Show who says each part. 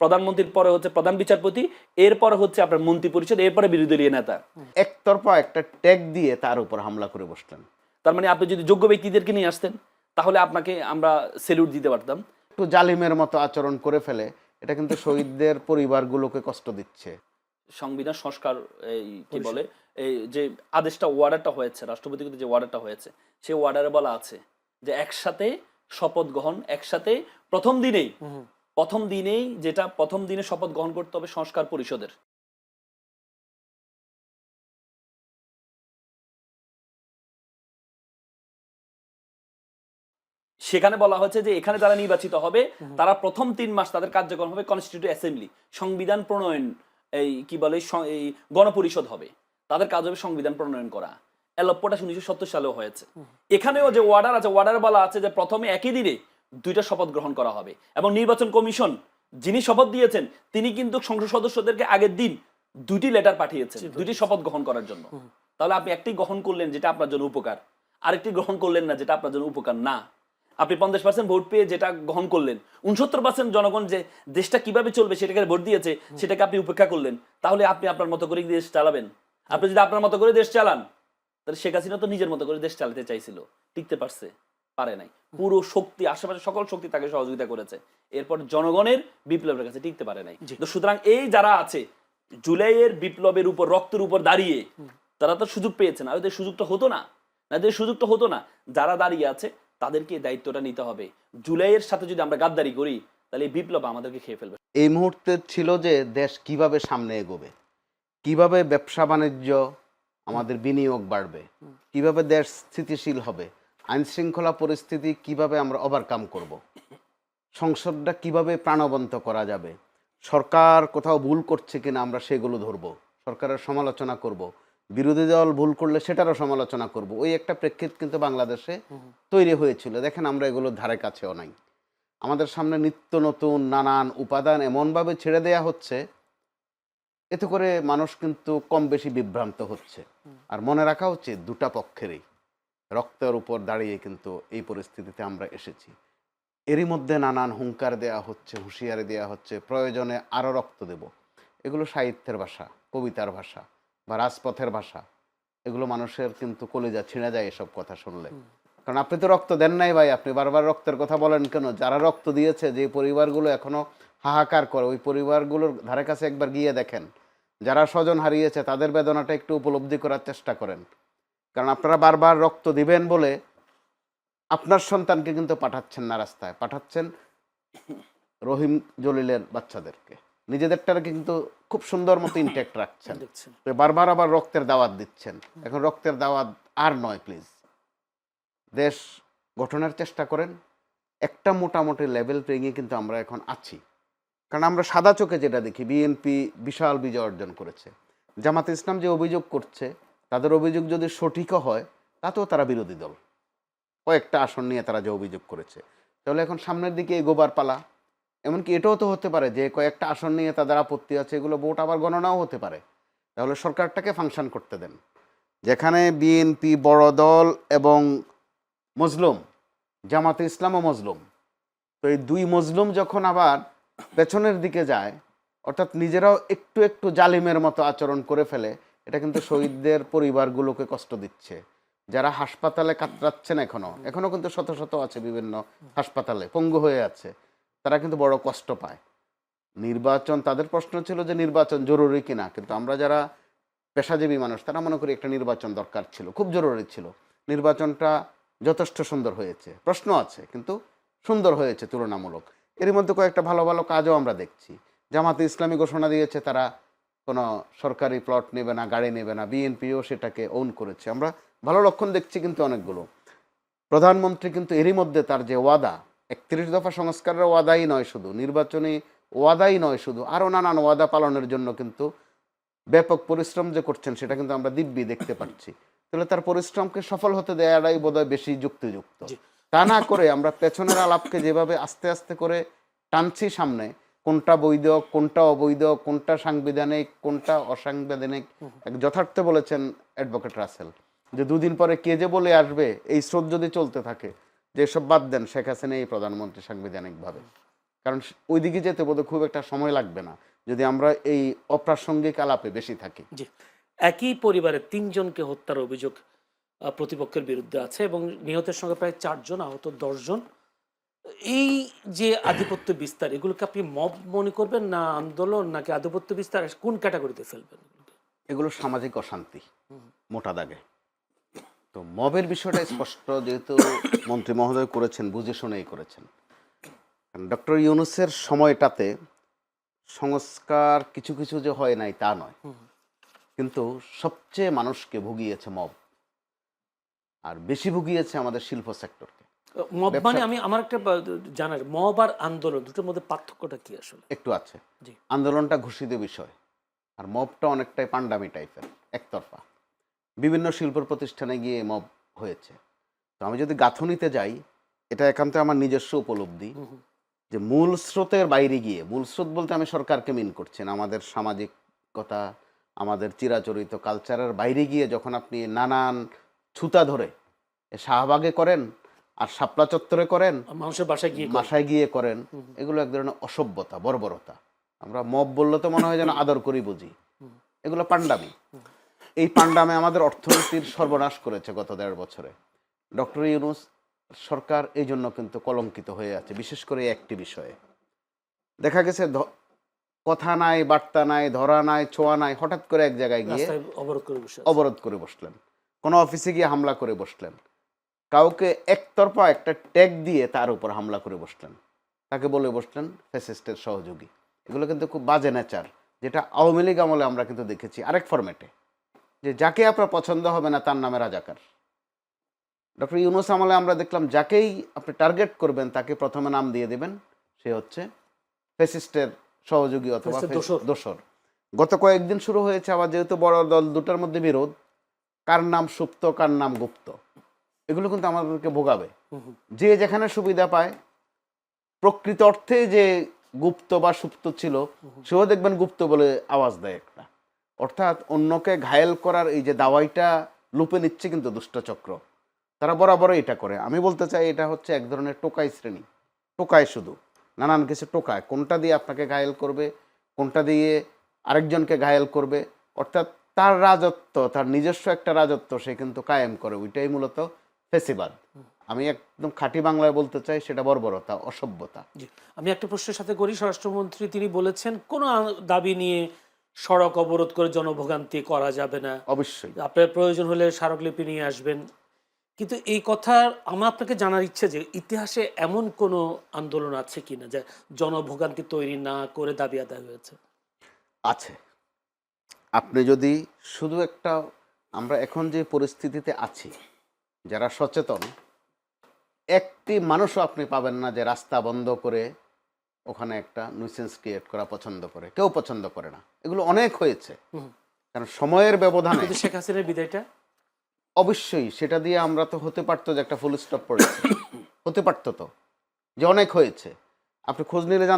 Speaker 1: প্রধানমন্ত্রীর পরে হচ্ছে প্রধান বিচারপতি, এরপরে হচ্ছে আপনার মন্ত্রী পরিষদ, এরপরে বিরোধী দলীয় নেতা।
Speaker 2: একতরফা একটা ট্যাগ দিয়ে তার উপর হামলা করে বসলেন।
Speaker 1: তার মানে আপনি যদি যোগ্য ব্যক্তিদেরকে নিয়ে আসতেন তাহলে আপনাকে আমরা স্যালুট দিতে পারতাম।
Speaker 2: একটু জালিমের মতো আচরণ করে ফেলে, এটা কিন্তু শহীদদের পরিবারগুলোকে কষ্ট দিচ্ছে।
Speaker 1: সংবিধান সংস্কার এই কি বলে এই যে আদেশটা ওয়ার্ডারটা হয়েছে, রাষ্ট্রপতি যে ওয়ার্ডারটা হয়েছে, সেই ওয়ার্ডারে বলা আছে যে একসাথে শপথ গ্রহণ, একসাথে প্রথম দিনেই যেটা প্রথম দিনে শপথ গ্রহণ করতে হবে সংস্কার পরিষদের। সেখানে বলা হয়েছে যে এখানে যারা নির্বাচিত হবে তারা প্রথম ৩ মাস তাদের কার্যক্রম হবে কনস্টিটিউটিভ অ্যাসেম্বলি, সংবিধান প্রণয়ন, এই কি বলে এই গণপরিষদ হবে, তাদের কাজ হবে সংবিধান প্রণয়ন করা। এলপ্পটা 1970 সালেও হয়েছে। এখানেও যে ওয়ার্ডার আছে, ওয়ার্ডার বলা আছে যে প্রথমে একই দিনে 2টা শপথ গ্রহণ করা হবে, এবং নির্বাচন কমিশন যিনি শপথ দিয়েছেন তিনি কিন্তু সংসদ সদস্যদেরকে আগের দিন 2টি লেটার পাঠিয়েছেন 2টি শপথ গ্রহণ করার জন্য। তাহলে আপনি একটি গ্রহণ করলেন যেটা আপনার জন্য উপকার, আরেকটি গ্রহণ করলেন না যেটা আপনার জন্য উপকার না। আপনি 50% ভোট পেয়ে যেটা গ্রহণ করলেন, 69% জনগণ যে দেশটা কিভাবে চলবে সেটাকে ভোট দিয়েছে, সেটাকে আপনি উপেক্ষা করলেন। তাহলে আপনি আপনার মতো করে দেশ চালাবেন? আপনি যদি আপনার মতো করে দেশ চালান, তাহলে শেখ হাসিনা তো নিজের মতো করে দেশ চালাতে চাইছিল, টিকতে পারছে? পারে নাই। পুরো শক্তি, আশেপাশে সকল শক্তি তাকে সহযোগিতা করেছে, এরপর জনগণের বিপ্লবের কাছে টিকতে পারে নাই। তো সুতরাং এই যারা আছে জুলাইয়ের বিপ্লবের উপর, রক্তের উপর দাঁড়িয়ে, তারা তো সুযোগ পেয়েছে না, ওদের সুযোগটা হতো না, সুযোগটা হতো না। যারা দাঁড়িয়ে আছে তাদেরকে দায়িত্বটা নিতে হবে। জুলাইয়ের সাথে যদি আমরা গাদ্দারি করি তাহলে এই বিপ্লব আমাদেরকে খেয়ে ফেলবে।
Speaker 2: এই মুহূর্তে ছিল যে দেশ কিভাবে সামনে এগোবে, কিভাবে ব্যবসা বাণিজ্য, আমাদের বিনিয়োগ বাড়বে, কিভাবে দেশ স্থিতিশীল হবে, আইন শৃঙ্খলা পরিস্থিতি কিভাবে আমরা ওভারকাম করব, সংসদটা কিভাবে প্রাণবন্ত করা যাবে, সরকার কোথাও ভুল করছে কিনা আমরা সেগুলো ধরবো, সরকারের সমালোচনা করব, বিরোধী দল ভুল করলে সেটারও সমালোচনা করব। ওই একটা প্রেক্ষিত কিন্তু বাংলাদেশে তৈরি হয়েছিল। দেখেন আমরা এগুলোর ধারে কাছেও নাই। আমাদের সামনে নিত্য নতুন নানান উপাদান এমনভাবে ছেড়ে দেয়া হচ্ছে, এতে করে মানুষ কিন্তু কম বেশি বিভ্রান্ত হচ্ছে। আর মনে রাখা উচিত দুটা পক্ষেরই রক্তের উপর দাঁড়িয়ে কিন্তু এই পরিস্থিতিতে আমরা এসেছি। এরই মধ্যে নানান হুঙ্কার দেয়া হচ্ছে, হুঁশিয়ারি দেওয়া হচ্ছে, প্রয়োজনে আরও রক্ত দেব। এগুলো সাহিত্যের ভাষা, কবিতার ভাষা বা রাজপথের ভাষা। এগুলো মানুষের কিন্তু কলিজা ছিঁড়ে যায় এসব কথা শুনলে। কারণ আপনি তো রক্ত দেন নাই ভাই, আপনি বারবার রক্তের কথা বলেন কেন? যারা রক্ত দিয়েছে, যে পরিবারগুলো এখনো হাহাকার করে, ওই পরিবারগুলোর ধারে কাছে একবার গিয়ে দেখেন। যারা স্বজন হারিয়েছে তাদের বেদনাটা একটু উপলব্ধি করার চেষ্টা করেন। কারণ আপনারা বারবার রক্ত দিবেন বলে আপনার সন্তানকে কিন্তু পাঠাচ্ছেন না রাস্তায়, পাঠাচ্ছেন রহিম জলিলের বাচ্চাদেরকে, নিজেদেরটাকে কিন্তু খুব সুন্দর মতো ইনট্যাক্ট রাখছেন, বারবার আবার রক্তের দাওয়াত দিচ্ছেন। এখন রক্তের দাওয়াত আর নয়, প্লিজ দেশ গঠনের চেষ্টা করেন। একটা মোটামুটি লেভেল পেরিয়ে কিন্তু আমরা এখন আছি। কারণ আমরা সাদা চোখে যেটা দেখি, বিএনপি বিশাল বিজয় অর্জন করেছে, জামাতে ইসলাম যে অভিযোগ করছে তাদের অভিযোগ যদি সঠিকও হয় তাতেও তারা বিরোধী দল, কয়েকটা আসন নিয়ে তারা যে অভিযোগ করেছে। তাহলে এখন সামনের দিকে এগোবার পালা। এমনকি এটাও তো হতে পারে যে কয়েকটা আসন নিয়ে তাদের আপত্তি আছে, এগুলো ভোট আবার গণনাও হতে পারে। তাহলে সরকারটাকে ফাংশন করতে দেন। যেখানে বিএনপি বড় দল এবং মজলুম, জামাতে ইসলামও মজলুম, তো এই দুই মজলুম যখন আবার পেছনের দিকে যায়, অর্থাৎ নিজেরাও একটু একটু জালিমের মতো আচরণ করে ফেলে, এটা কিন্তু শহীদদের পরিবারগুলোকে কষ্ট দিচ্ছে। যারা হাসপাতালে কাতরাচ্ছেন এখনো কিন্তু শত শত আছে বিভিন্ন হাসপাতালে, পঙ্গু হয়ে আছে, তারা কিন্তু বড় কষ্ট পায়। নির্বাচন, তাদের প্রশ্ন ছিল যে নির্বাচন জরুরি কিনা, কিন্তু আমরা যারা পেশাজীবী মানুষ তারা মনে করি একটা নির্বাচন দরকার ছিল, খুব জরুরি ছিল। নির্বাচনটা যথেষ্ট সুন্দর হয়েছে, প্রশ্ন আছে কিন্তু সুন্দর হয়েছে তুলনামূলক। এর মধ্যে কয়েকটা ভালো ভালো কাজও আমরা দেখছি। জামাতে ইসলামী ঘোষণা দিয়েছে তারা কোনো সরকারি প্লট নেবে না, গাড়ি নেবে না, বিএনপিও সেটাকে ওন করেছে, আমরা ভালো লক্ষণ দেখছি। কিন্তু অনেকগুলো প্রধানমন্ত্রী কিন্তু এরই মধ্যে তার যে ওয়াদা, 31 দফা সংস্কারের ওয়াদাই নয় শুধু, নির্বাচনী ওয়াদাই নয় শুধু, আরও নানান ওয়াদা পালনের জন্য কিন্তু ব্যাপক পরিশ্রম যে করছেন সেটা কিন্তু আমরা দিব্যি দেখতে পাচ্ছি। তাহলে তার পরিশ্রমকে সফল হতে দেওয়াটাই বোধহয় বেশি যুক্তিযুক্ত। তা না করে আমরা পেছনের আলাপকে যেভাবে আস্তে আস্তে করে টানছি সামনে, কোনটা বৈধ, কোনটা অবৈধ, কোনটা সাংবিধানিক, কোনটা অসাংবিধানিক, যথার্থ বলেছেন অ্যাডভোকেট রাসেল যে দুদিন পরে কে যে বলে আসবে, এই স্রোত যদি চলতে থাকে যে সব বাদ দেন, শেখ হাসিনা এই প্রধানমন্ত্রী সাংবিধানিকভাবে। কারণ ওইদিকে যেতে বোধহয় খুব একটা সময় লাগবে না যদি আমরা এই অপ্রাসঙ্গিক আলাপে বেশি থাকি।
Speaker 3: জি, একই পরিবারের 3 জনকে হত্যার অভিযোগ প্রতিপক্ষের বিরুদ্ধে আছে এবং নিহতের সঙ্গে প্রায় 4 জন, আহত 10 জন। এই যে আধিপত্য বিস্তার, এগুলোকে আপনি মব মনে করবেন না আন্দোলন, নাকি আধিপত্য বিস্তার, কোন ক্যাটাগরিতে ফেলবেন?
Speaker 2: এগুলো সামাজিক অশান্তি মোটা দাগে। তো মবের বিষয়টা স্পষ্ট, যেহেতু মন্ত্রী মহোদয় করেছেন, বুঝে শুনেই করেছেন। ডক্টর ইউনূসের সময়টাতে সংস্কার কিছু কিছু যে হয় নাই তা নয়, কিন্তু সবচেয়ে মানুষকে ভুগিয়েছে মব, আর বেশি ভুগিয়েছে আমাদের শিল্প সেক্টরকে।
Speaker 3: মব মানে আমি আমার একটা জানার, মব আর আন্দোলন দুটোর মধ্যে পার্থক্যটা কি আসলে?
Speaker 2: একটু আছে।
Speaker 3: জি।
Speaker 2: আন্দোলনটা ঘোষিত বিষয়, আর মবটা অনেকটাই পান্ডামি টাইপের, একতরফা। বিভিন্ন শিল্প প্রতিষ্ঠানে গিয়ে মব হয়েছে। তো আমি যদি গাঁথনিতে যাই, এটা একান্ত আমার নিজস্ব উপলব্ধি যে মূল স্রোতের বাইরে গিয়ে, মূল স্রোত বলতে আমি সরকারকে মিন করছি না, আমাদের সামাজিকতা, আমাদের চিরাচরিত কালচারের বাইরে গিয়ে যখন আপনি নানান ছুতা ধরে শাহবাগে করেন আর শাপলা চত্বরে করেন,
Speaker 3: মানুষের বাসায় গিয়ে
Speaker 2: বাসায় গিয়ে করেন, এগুলো এক ধরনের অসভ্যতা, বর্বরতা। আমরা মব বললে তো মনে হয় যেন আদর করি বুঝি, এগুলো পান্ডামি। এই পান্ডামে আমাদের অর্থনীতির সর্বনাশ করেছে গত 1.5 বছরে। ডক্টর ইউনূস সরকার এই জন্য কিন্তু কলঙ্কিত হয়ে আছে, বিশেষ করে একটি বিষয়ে। দেখা গেছে কথা নাই, বার্তা নাই, ধরা নাই, ছোঁয়া নাই, হঠাৎ করে এক জায়গায় গিয়ে অবরোধ করে বসলেন, কোনো অফিসে গিয়ে হামলা করে বসলেন, কাউকে একতরফা একটা ট্যাগ দিয়ে তার উপর হামলা করে বসলেন, তাকে বলে বসলেন ফ্যাসিস্টের সহযোগী। এগুলো কিন্তু খুব বাজে নেচার, যেটা আওয়ামী লীগ আমলে আমরা কিন্তু দেখেছি আরেক ফরম্যাটে, যে যাকে আপনার পছন্দ হবে না তার নামে রাজাকার। ডক্টর ইউনূস আমলে আমরা দেখলাম যাকেই আপনি টার্গেট করবেন তাকে প্রথমে নাম দিয়ে দেবেন, সে হচ্ছে ফ্যাসিস্টের সহযোগী অথবা দোসর। গত কয়েকদিন শুরু হয়েছে আবার, যেহেতু বড় দল দুটার মধ্যে বিরোধ, কার নাম সুপ্ত কার নাম গুপ্ত, এগুলো কিন্তু আমাদেরকে ভোগাবে। যে যেখানে সুবিধা পায়, প্রকৃত অর্থে যে গুপ্ত বা সুপ্ত ছিল সেও দেখবেন গুপ্ত বলে আওয়াজ দেয় একটা, অর্থাৎ অন্যকে ঘায়েল করার এই যে দাওয়াইটা লুপে নিচ্ছে কিন্তু দুষ্টচক্র, তারা বরাবরই এটা করে। আমি বলতে চাই এটা হচ্ছে এক ধরনের টোকাই শ্রেণী, টোকায় শুধু নানান কিছু টোকায়, কোনটা দিয়ে আপনাকে ঘায়েল করবে, কোনটা দিয়ে আরেকজনকে ঘায়েল করবে, অর্থাৎ তার রাজত্ব, তার নিজস্ব একটা রাজত্ব সে কিন্তু কায়েম করে, ওইটাই মূলত ফেসিবাদ। আমি একদম খাঁটি বাংলায় বলতে চাই, সেটা বর্বরতা, অসভ্যতা।
Speaker 3: আমি একটা প্রশ্নের সাথে করি, স্বরাষ্ট্রমন্ত্রী তিনি বলেছেন কোনো দাবি নিয়ে সড়ক অবরোধ করে জনভোগান্তি করা যাবে না,
Speaker 2: অবশ্যই
Speaker 3: আপনার প্রয়োজন হলে স্মারকলিপি নিয়ে আসবেন। কিন্তু এই কথা আমার আপনাকে জানার ইচ্ছে যে ইতিহাসে এমন কোনো আন্দোলন আছে কিনা যে জনভোগান্তি তৈরি না করে দাবি আদায় হয়েছে?
Speaker 2: আছে। আপনি যদি শুধু একটা, আমরা এখন যে পরিস্থিতিতে আছি, যারা সচেতন, একটি মানুষও আপনি পাবেন না যে রাস্তা বন্ধ করে ওখানে একটা নিউসেন্স ক্রিয়েট করা পছন্দ করে, কেউ পছন্দ করে না। এগুলো অনেক হয়েছে, কারণ সময়ের ব্যবধানে।
Speaker 3: শেখ হাসিনার বিদায়টা
Speaker 2: অবশ্যই সেটা দিয়ে আমরা তো হতে পারতো যে একটা ফুল স্টপ পড়েছে, হতে পারতো তো যে অনেক হয়েছে। আপনি খোঁজ নিলে